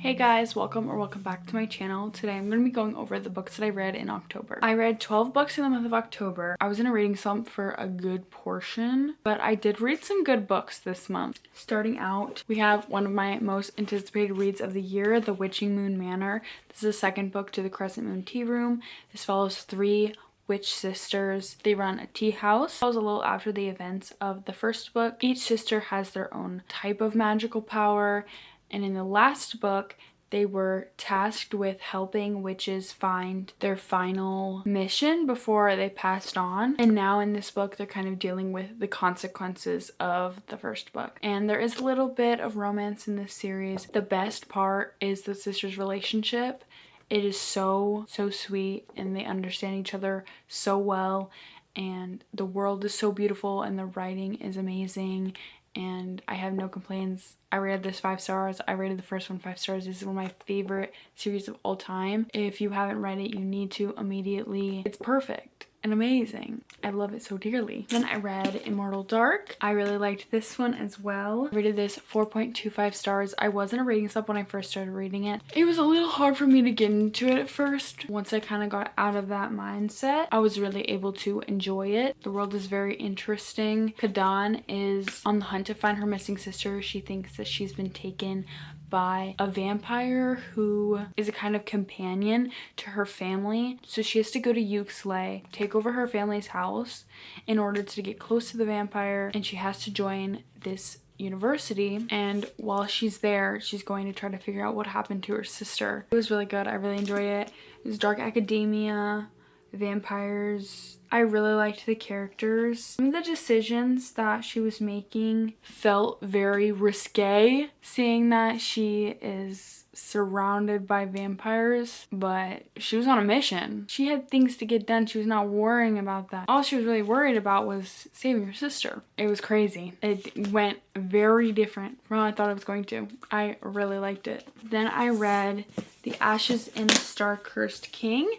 Hey guys, welcome back to my channel. Today I'm going to be going over the books that I read in October. I read 12 books in the month of October. I was in a reading slump for a good portion, but I did read some good books this month. Starting out, we have one of my most anticipated reads of the year, The Witching Moon Manor. This is the second book to the Crescent Moon Tea Room. This follows three witch sisters. They run a tea house. It follows a little after the events of the first book. Each sister has their own type of magical power. And in the last book, they were tasked with helping witches find their final mission before they passed on. And now in this book, they're kind of dealing with the consequences of the first book. And there is a little bit of romance in this series. The best part is the sisters' relationship. It is so sweet, and they understand each other so well. And the world is so beautiful, and the writing is amazing. And I have no complaints. I rated this 5 stars. I rated the first one 5 stars. This is one of my favorite series of all time. If you haven't read it, you need to immediately. It's perfect and amazing. I love it so dearly. Then I read Immortal Dark. I really liked this one as well. I rated this 4.25 stars. I was in a rating slump when I first started reading it. It was a little hard for me to get into it at first. Once I kind of got out of that mindset, I was really able to enjoy it. The world is very interesting. Kadan is on the hunt to find her missing sister. She thinks that she's been taken by a vampire who is a kind of companion to her family. So she has to go to Yuxley, take over her family's house in order to get close to the vampire, and she has to join this university. And while she's there, she's going to try to figure out what happened to her sister. It was really good. I really enjoyed it. It was dark academia, vampires. I really liked the characters. Some of the decisions that she was making felt very risque, seeing that she is surrounded by vampires, but she was on a mission. She had things to get done. She was not worrying about that. All she was really worried about was saving her sister. It was crazy. It went very different from how I thought it was going to. I really liked it. Then I read The Ashes in a Star-Cursed King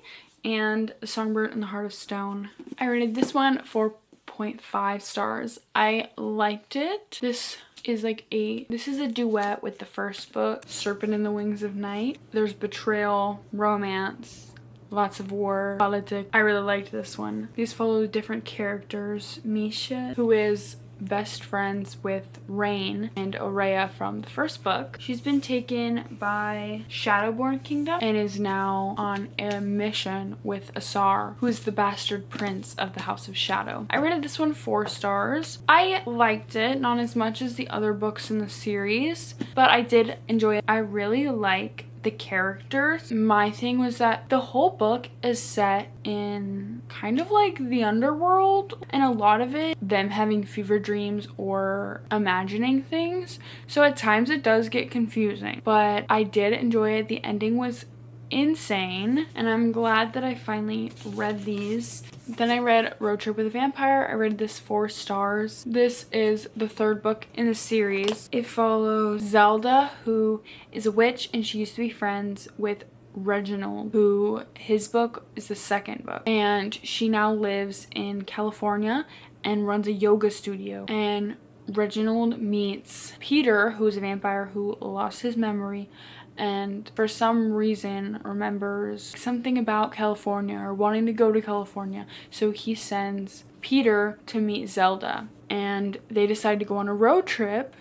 and The Songbird in the Heart of Stone. I rated this one 4.5 stars. I liked it. This is a duet with the first book, Serpent in the Wings of Night. There's betrayal, romance, lots of war, politics. I really liked this one. These follow different characters. Misha, who is best friends with Rain and Aurea from the first book. She's been taken by Shadowborn Kingdom and is now on a mission with Asar, who is the bastard prince of the House of Shadow. I rated this one 4 stars. I liked it, not as much as the other books in the series, but I did enjoy it. I really like the characters. My thing was that the whole book is set in kind of like the underworld, and a lot of it them having fever dreams or imagining things, so at times it does get confusing, but I did enjoy it. The ending was insane, and I'm glad that I finally read these. Then I read Road Trip with a Vampire. I rated this 4 stars. This is the 3rd book in the series. It follows Zelda, who is a witch, and she used to be friends with Reginald, who his book is the 2nd book, and she now lives in California and runs a yoga studio. And Reginald meets Peter, who is a vampire who lost his memory and for some reason remembers something about California or wanting to go to California. So he sends Peter to meet Zelda, and they decide to go on a road trip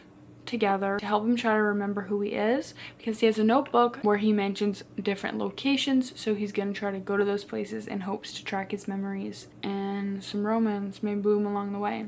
together to help him try to remember who he is, because he has a notebook where he mentions different locations, so he's gonna try to go to those places in hopes to track his memories, and some romance may bloom along the way.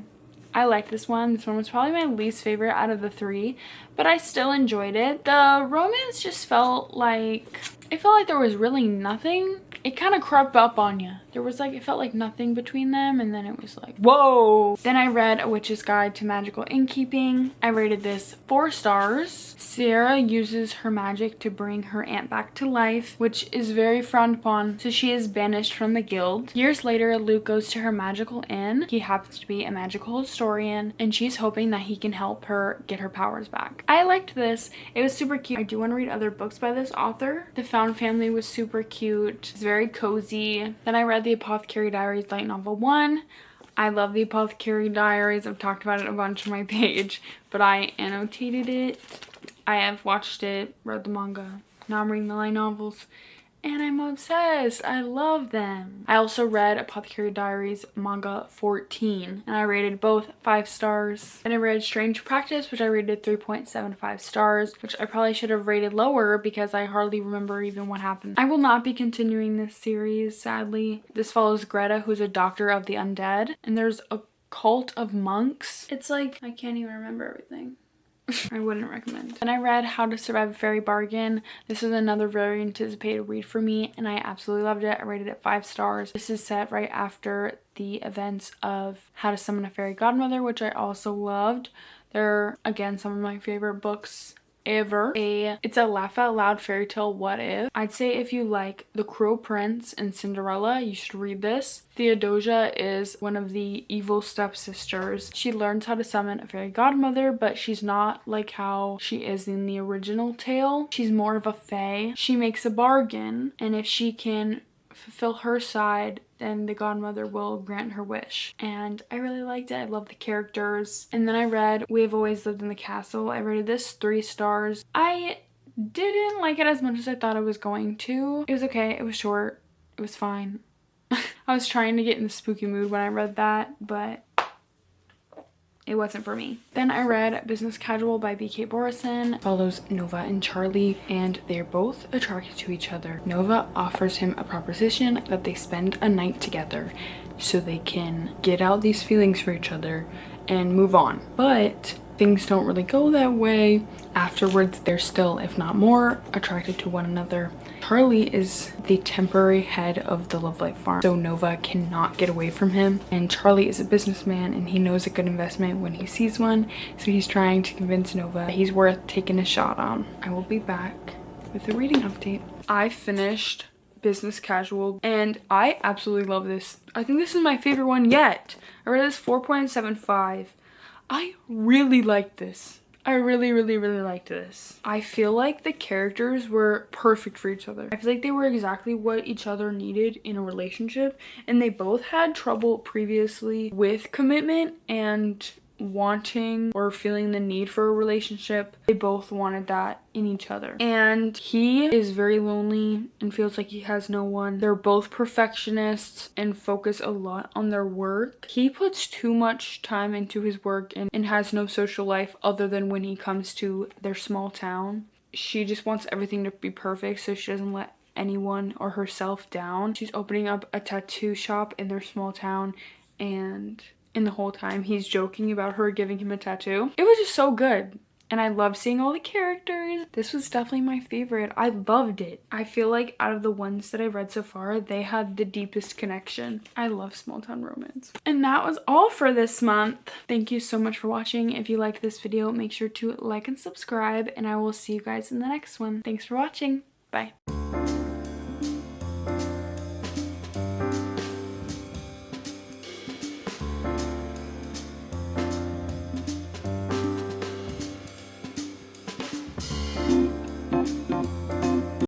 I liked this one. This one was probably my least favorite out of the 3, but I still enjoyed it. The romance just felt like there was really nothing. It kind of crept up on you. It felt like nothing between them, and then it was like, whoa. Then I read A Witch's Guide to Magical Innkeeping. I rated this 4 stars. Sierra uses her magic to bring her aunt back to life, which is very frowned upon, so she is banished from the guild. Years later, Luke goes to her magical inn. He happens to be a magical historian, and she's hoping that he can help her get her powers back. I liked this. It was super cute. I do want to read other books by this author. The Found Family was super cute. It's very cozy. Then I read The Apothecary Diaries light novel 1. I love The Apothecary Diaries. I've talked about it a bunch on my page, but I annotated it I have watched it, read the manga, now I'm reading the light novels, and I'm obsessed. I love them. I also read Apothecary Diaries manga 14, and I rated both 5 stars. Then I read Strange Practice, which I rated 3.75 stars, which I probably should have rated lower because I hardly remember even what happened. I will not be continuing this series, sadly. This follows Greta, who's a doctor of the undead, and there's a cult of monks. It's like, I can't even remember everything. I wouldn't recommend. Then I read How to Survive a Fairy Bargain. This is another very anticipated read for me, and I absolutely loved it. I rated it 5 stars. This is set right after the events of How to Summon a Fairy Godmother, which I also loved. They're, again, some of my favorite books ever. It's a laugh out loud fairy tale what if. I'd say if you like The Cruel Prince and Cinderella, you should read this. Theodosia is one of the evil stepsisters. She learns how to summon a fairy godmother, but she's not like how she is in the original tale. She's more of a fae. She makes a bargain, and if she can fulfill her side, then the godmother will grant her wish. And I really liked it. I love the characters. And then I read We Have Always Lived in the Castle. I rated this 3 stars. I didn't like it as much as I thought I was going to. It was okay. It was short. It was fine. I was trying to get in the spooky mood when I read that, but it wasn't for me. Then I read Business Casual by B.K. Borison. Follows Nova and Charlie, and they're both attracted to each other. Nova offers him a proposition that they spend a night together so they can get out these feelings for each other and move on. But things don't really go that way. Afterwards, they're still, if not more, attracted to one another. Charlie is the temporary head of the Love Life farm, so Nova cannot get away from him. And Charlie is a businessman, and he knows a good investment when he sees one, so he's trying to convince Nova he's worth taking a shot on. I will be back with a reading update. I finished Business Casual, and I absolutely love this. I think this is my favorite one yet. I read this 4.75. I really liked this. I really liked this. I feel like the characters were perfect for each other. I feel like they were exactly what each other needed in a relationship, and they both had trouble previously with commitment and wanting or feeling the need for a relationship. They both wanted that in each other, and he is very lonely and feels like he has no one. They're both perfectionists and focus a lot on their work. He puts too much time into his work and has no social life other than when he comes to their small town. She just wants everything to be perfect, so she doesn't let anyone or herself down. She's opening up a tattoo shop in their small town, and in the whole time he's joking about her giving him a tattoo. It was just so good, and I love seeing all the characters. This was definitely my favorite. I loved it. I feel like out of the ones that I've read so far, they had the deepest connection. I love small town romance. And that was all for this month. Thank you so much for watching. If you liked this video, make sure to like and subscribe, and I will see you guys in the next one. Thanks for watching. Bye.